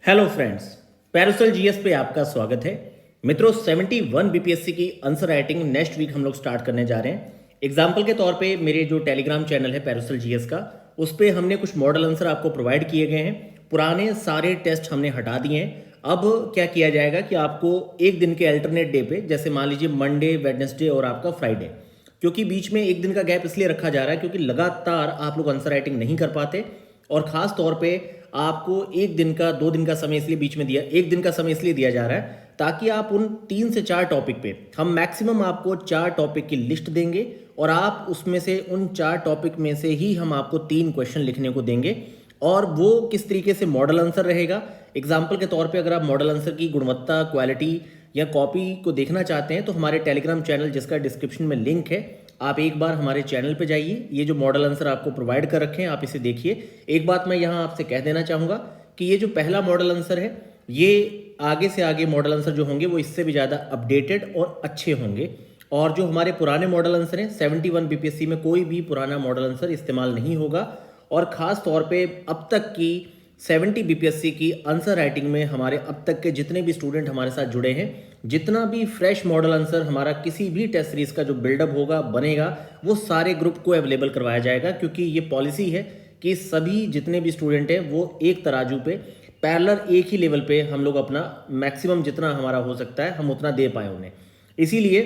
Hello friends, Paracel GS पे आपका स्वागत है। मित्रों, 71 बीपीएससी की आंसर राइटिंग नेक्स्ट वीक हम लोग स्टार्ट करने जा रहे हैं। एग्जाम्पल के तौर पे मेरे जो टेलीग्राम चैनल है पैरासल जीएस का, उस पे हमने कुछ मॉडल आंसर आपको प्रोवाइड किए गए हैं। पुराने सारे टेस्ट हमने हटा दिए हैं। अब क्या किया जाएगा कि आपको एक दिन के अल्टरनेट डे पे, जैसे मान लीजिए मंडे, वेडनेसडे और आपका फ्राइडे, क्योंकि बीच में एक दिन का गैप इसलिए रखा जा रहा है क्योंकि लगातार आप लोग आंसर राइटिंग नहीं कर पाते, और ख़ास तौर पे आपको एक दिन का 2 दिन का समय इसलिए बीच में दिया, एक दिन का समय इसलिए दिया जा रहा है ताकि आप उन 3 से 4 टॉपिक पे, हम मैक्सिमम आपको 4 टॉपिक की लिस्ट देंगे और आप उसमें से उन 4 टॉपिक में से ही हम आपको 3 क्वेश्चन लिखने को देंगे। और वो किस तरीके से मॉडल आंसर रहेगा, एग्जाम्पल के तौर पे अगर आप मॉडल आंसर की गुणवत्ता, क्वालिटी या कॉपी को देखना चाहते हैं तो हमारे टेलीग्राम चैनल, जिसका डिस्क्रिप्शन में लिंक है, आप एक बार हमारे चैनल पे जाइए। ये जो मॉडल आंसर आपको प्रोवाइड कर रखे हैं, आप इसे देखिए। एक बात मैं यहाँ आपसे कह देना चाहूँगा कि ये जो पहला मॉडल आंसर है, ये आगे से आगे मॉडल आंसर जो होंगे वो इससे भी ज़्यादा अपडेटेड और अच्छे होंगे। और जो हमारे पुराने मॉडल आंसर हैं, 71 बीपीएससी में कोई भी पुराना मॉडल आंसर इस्तेमाल नहीं होगा। और ख़ास तौर पे अब तक की 70 बीपीएससी की आंसर राइटिंग में हमारे अब तक के जितने भी स्टूडेंट हमारे साथ जुड़े हैं, जितना भी फ्रेश मॉडल आंसर हमारा किसी भी टेस्ट सीरीज का जो बिल्डअप होगा, बनेगा, वो सारे ग्रुप को अवेलेबल करवाया जाएगा। क्योंकि ये पॉलिसी है कि सभी जितने भी स्टूडेंट हैं वो एक तराजू पे पैरेलल एक ही लेवल पे हम लोग अपना मैक्सिमम जितना हमारा हो सकता है हम उतना दे पाए उन्हें। इसीलिए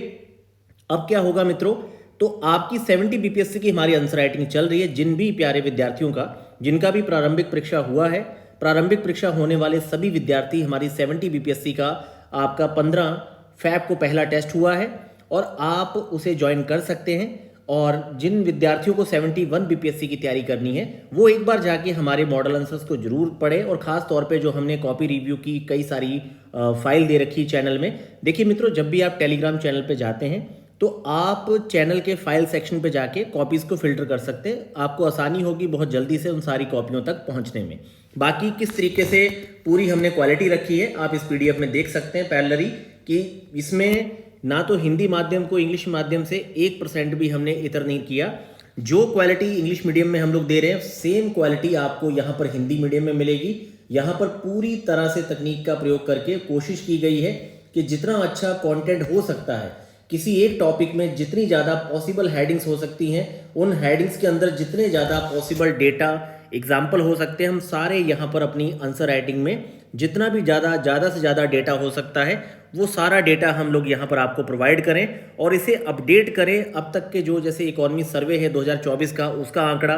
अब क्या होगा मित्रों, तो आपकी 70 बीपीएससी की हमारी आंसर राइटिंग चल रही है। जिन भी प्यारे विद्यार्थियों का, जिनका भी प्रारंभिक परीक्षा हुआ है, प्रारंभिक परीक्षा होने वाले सभी विद्यार्थी, हमारी 70 बीपीएससी का आपका 15 फैब को पहला टेस्ट हुआ है और आप उसे ज्वाइन कर सकते हैं। और जिन विद्यार्थियों को 71 बीपीएससी की तैयारी करनी है वो एक बार जाके हमारे मॉडल आंसर्स को जरूर पढ़े। और ख़ास तौर पे जो हमने कॉपी रिव्यू की कई सारी फाइल दे रखी चैनल में। देखिए मित्रों, जब भी आप टेलीग्राम चैनल पे जाते हैं तो आप चैनल के फाइल सेक्शन पे जाके कॉपीज़ को फिल्टर कर सकते हैं। आपको आसानी होगी बहुत जल्दी से उन सारी कॉपियों तक पहुंचने में। बाकी किस तरीके से पूरी हमने क्वालिटी रखी है आप इस पीडीएफ में देख सकते हैं पैरेलली, कि इसमें ना तो हिंदी माध्यम को इंग्लिश माध्यम से 1% भी हमने इतर नहीं किया। जो क्वालिटी इंग्लिश मीडियम में हम लोग दे रहे हैं, सेम क्वालिटी आपको यहाँ पर हिंदी मीडियम में मिलेगी। यहाँ पर पूरी तरह से तकनीक का प्रयोग करके कोशिश की गई है कि जितना अच्छा कंटेंट हो सकता है, किसी एक टॉपिक में जितनी ज़्यादा पॉसिबल हेडिंग्स हो सकती हैं, उन हेडिंग्स के अंदर जितने ज़्यादा पॉसिबल डेटा, एग्जाम्पल हो सकते हैं, हम सारे यहाँ पर अपनी आंसर राइटिंग में जितना भी ज़्यादा से ज़्यादा डेटा हो सकता है वो सारा डेटा हम लोग यहाँ पर आपको प्रोवाइड करें और इसे अपडेट करें। अब तक के जो जैसे इकोनॉमी सर्वे है 2024 का, उसका आंकड़ा,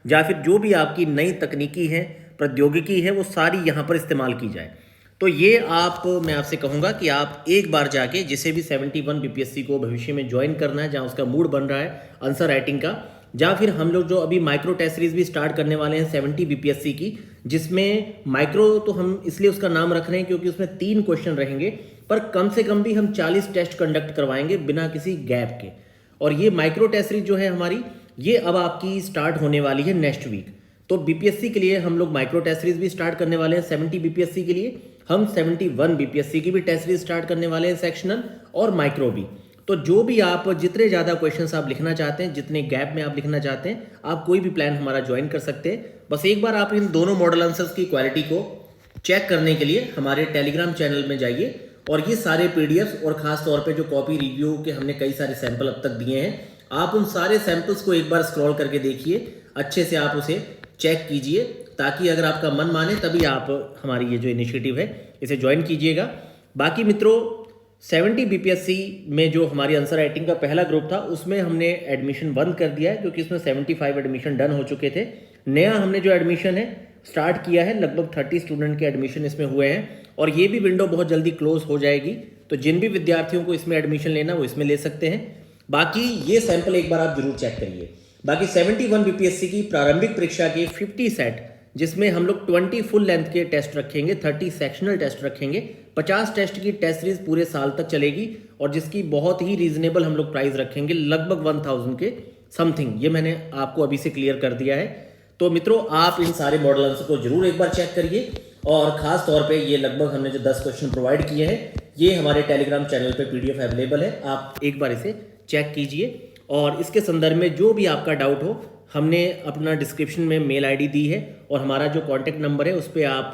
या फिर जो भी आपकी नई तकनीकी है, प्रौद्योगिकी है, वो सारी यहाँ पर इस्तेमाल की जाए। तो ये मैं आपसे कहूँगा कि आप एक बार जाके, जिसे भी 71 बीपीएससी को भविष्य में ज्वाइन करना है, जहाँ उसका मूड बन रहा है आंसर राइटिंग का, या फिर हम लोग जो अभी माइक्रो टेस्ट सीरीज भी स्टार्ट करने वाले हैं 70 बीपीएससी की, जिसमें माइक्रो तो हम इसलिए उसका नाम रख रहे हैं क्योंकि उसमें 3 क्वेश्चन रहेंगे, पर कम से कम भी हम 40 टेस्ट कंडक्ट करवाएंगे बिना किसी गैप के। और ये माइक्रो टेस्ट सीरीज जो है हमारी, ये अब आपकी स्टार्ट होने वाली है नेक्स्ट वीक। तो बीपीएससी के लिए हम लोग माइक्रो टेस्ट सीरीज भी स्टार्ट करने वाले हैं। 70 बीपीएससी के लिए हम 71 बीपीएससी की भी टेस्ट सीरीज स्टार्ट करने वाले हैं, सेक्शनल और माइक्रो भी। तो जो भी आप जितने ज़्यादा क्वेश्चंस आप लिखना चाहते हैं, जितने गैप में आप लिखना चाहते हैं, आप कोई भी प्लान हमारा ज्वाइन कर सकते हैं। बस एक बार आप इन दोनों मॉडल आंसर्स की क्वालिटी को चेक करने के लिए हमारे टेलीग्राम चैनल में जाइए और ये सारे पीडीएफ और ख़ास तौर पे जो कॉपी रिव्यू के हमने कई सारे सैंपल अब तक दिए हैं, आप उन सारे सैंपल्स को एक बार स्क्रॉल करके देखिए, अच्छे से आप उसे चेक कीजिए, ताकि अगर आपका मन माने तभी आप हमारी ये जो इनिशिएटिव है इसे ज्वाइन कीजिएगा। बाकी मित्रों, 70 बीपीएससी में जो हमारी आंसर राइटिंग का पहला ग्रुप था, उसमें हमने एडमिशन बंद कर दिया है क्योंकि इसमें 75 एडमिशन डन हो चुके थे। नया हमने जो एडमिशन है स्टार्ट किया है, लगभग 30 स्टूडेंट के एडमिशन इसमें हुए हैं और ये भी विंडो बहुत जल्दी क्लोज हो जाएगी। तो जिन भी विद्यार्थियों को इसमें एडमिशन लेना वो इसमें ले सकते हैं। बाकी ये सैंपल एक बार आप जरूर चेक करिए। बाकी 71 बीपीएससी की प्रारंभिक परीक्षा के 50 सेट, जिसमें हम लोग 20 फुल लेंथ के टेस्ट रखेंगे, 30 सेक्शनल टेस्ट रखेंगे, 50 टेस्ट की टेस्ट सीरीज पूरे साल तक चलेगी और जिसकी बहुत ही रीजनेबल हम लोग प्राइस रखेंगे, लगभग 1000 के समथिंग। ये मैंने आपको अभी से क्लियर कर दिया है। तो मित्रों, आप इन सारे मॉडल आंसर को जरूर एक बार चेक करिए। और खास तौर पे ये लगभग हमने जो 10 क्वेश्चन प्रोवाइड किए हैं, ये हमारे टेलीग्राम चैनल पे पीडीएफ अवेलेबल है, आप एक बार इसे चेक कीजिए। और इसके संदर्भ में जो भी आपका डाउट हो, हमने अपना डिस्क्रिप्शन में मेल आईडी दी है और हमारा जो कॉन्टैक्ट नंबर है उस पर आप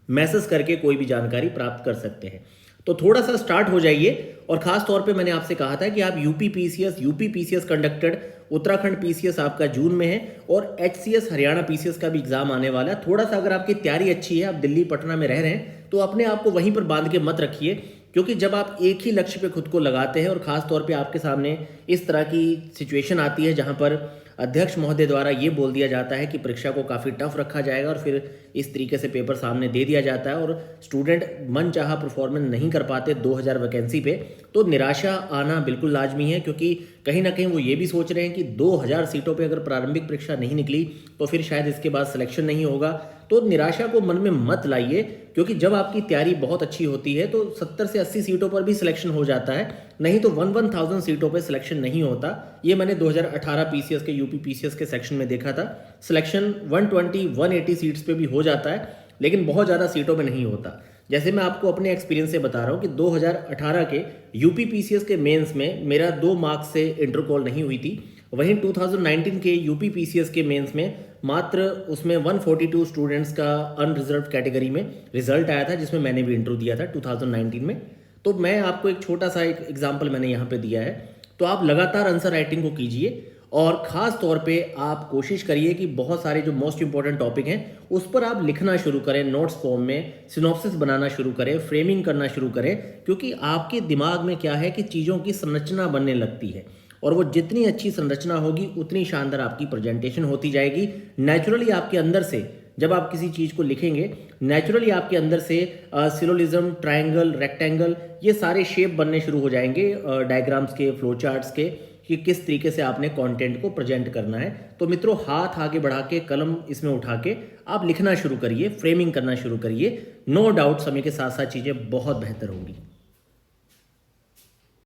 मैसेज करके कोई भी जानकारी प्राप्त कर सकते हैं। तो थोड़ा सा स्टार्ट हो जाइए। और खास तौर पे मैंने आपसे कहा था कि आप UP PCS conducted, Uttarakhand PCS आपका जून में है और एचसीएस हरियाणा पीसीएस का भी एग्जाम आने वाला है। थोड़ा सा अगर आपकी तैयारी अच्छी है, आप दिल्ली पटना में रह रहे हैं, तो अपने आप को वहीं पर बांध के मत रखिए, क्योंकि जब आप एक ही लक्ष्य पे खुद को लगाते हैं और खास तौर पे आपके सामने इस तरह की सिचुएशन आती है जहां पर अध्यक्ष महोदय द्वारा ये बोल दिया जाता है कि परीक्षा को काफ़ी टफ रखा जाएगा और फिर इस तरीके से पेपर सामने दे दिया जाता है और स्टूडेंट मन चाहा परफॉर्मेंस नहीं कर पाते 2000 वैकेंसी पे, तो निराशा आना बिल्कुल लाजमी है, क्योंकि कहीं ना कहीं वो ये भी सोच रहे हैं कि 2000 सीटों पे अगर प्रारंभिक परीक्षा नहीं निकली तो फिर शायद इसके बाद सिलेक्शन नहीं होगा। तो निराशा को मन में मत लाइए, क्योंकि जब आपकी तैयारी बहुत अच्छी होती है तो 70 से 80 सीटों पर भी सिलेक्शन हो जाता है, नहीं तो 1000 सीटों पर सिलेक्शन नहीं होता। ये मैंने 2018 पीसीएस के यूपी पीसीएस के सेक्शन में देखा था। सिलेक्शन 120-180 सीट्स पे भी हो जाता है, लेकिन बहुत ज़्यादा सीटों में नहीं होता। जैसे मैं आपको अपने एक्सपीरियंस से बता रहा हूँ कि 2018 के यूपी पीसीएस के मेंस में मेरा 2 मार्क्स से इंटर कॉल नहीं हुई थी। वहीं 2019 के यूपी पीसीएस के मेंस में मात्र उसमें 142 स्टूडेंट्स का अनरिजर्व कैटेगरी में रिजल्ट आया था, जिसमें मैंने भी इंटरव्यू दिया था 2019 में। तो मैं आपको एक छोटा सा एक एग्जाम्पल मैंने यहाँ पे दिया है। तो आप लगातार आंसर राइटिंग को कीजिए और ख़ास तौर पे आप कोशिश करिए कि बहुत सारे जो मोस्ट इंपॉर्टेंट टॉपिक हैं उस पर आप लिखना शुरू करें, नोट्स फॉर्म में सिनॉप्सिस बनाना शुरू करें, फ्रेमिंग करना शुरू करें, क्योंकि आपके दिमाग में क्या है कि चीज़ों की संरचना बनने लगती है और वो जितनी अच्छी संरचना होगी उतनी शानदार आपकी प्रेजेंटेशन होती जाएगी। नेचुरली आपके अंदर से जब आप किसी चीज़ को लिखेंगे, नेचुरली आपके अंदर से सिलोलिज्म, ट्रायंगल, रेक्टेंगल, ये सारे शेप बनने शुरू हो जाएंगे डायग्राम्स के, फ्लो चार्ट्स के, कि किस तरीके से आपने कंटेंट को प्रेजेंट करना है। तो मित्रों, हाथ आगे बढ़ा के, कलम इसमें उठा के आप लिखना शुरू करिए, फ्रेमिंग करना शुरू करिए। नो डाउट समय के साथ साथ चीज़ें बहुत बेहतर होंगी।